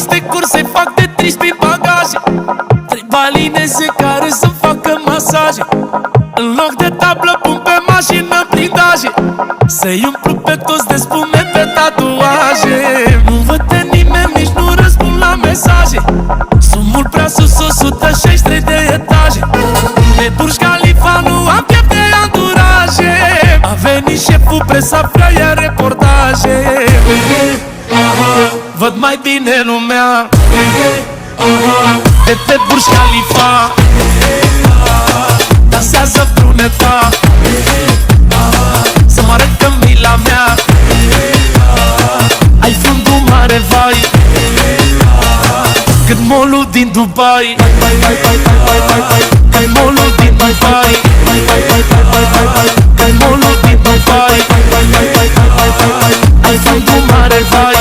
niște curse, fac de trist prin bagaje. 3 balineze care să-mi facă masaje. În loc de tablă pun pe mașină blindaje. Să-i umplu pe toți de spume pe tatuaje. Nu văd pe nimeni, nici nu răspund la mesaje. Sunt mult prea sus, 163 de etaje. Pe Burj Khalifa nu am chef de anturaje. A venit șeful, presa vrea ia reportaje. Văd mai bine lumea de pe Burj Khalifa. Dansează bruneta, să mă arăt că mila mea. Ai fundul mare, vai, cât molul din Dubai. Ai molul din Dubai. Ai molul din Dubai. Ai fundul mare, vai,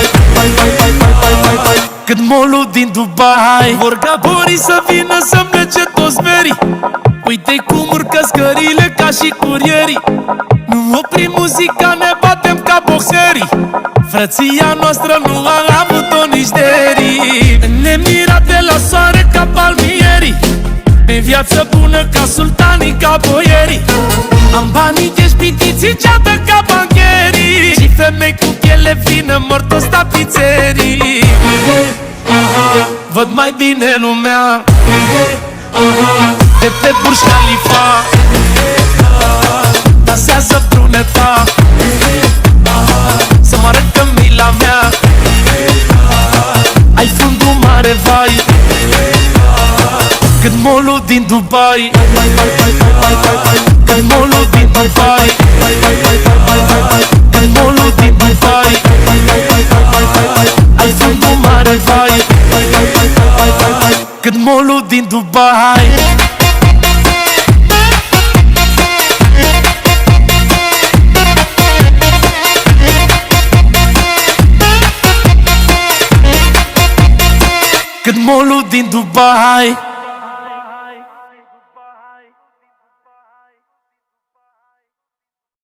cât molul din Dubai. Vor ca borii să vină să plece toți merii. Uite-i cum urcă scările ca și curierii. Nu oprim muzica, ne batem ca boxerii. Frăția noastră nu a avut-o nici derii. Nemirate la soare ca palmierii. Pe viață bună ca sultanii, ca boierii. Am banii de șpitiții, ceată ca bancherii. Și femei cu piele fină mor toți tapițerii. Văd mai bine lumea de pe Burj Khalifa. Dansează bruneta, să mă arăt că mila mea. Ai fundul mare, vai, cât molul din Dubai. Ai molul din Dubai. Ai molul din Dubai. Ai fundul mare, vai, cât molul din Dubai. Cât molul din Dubai.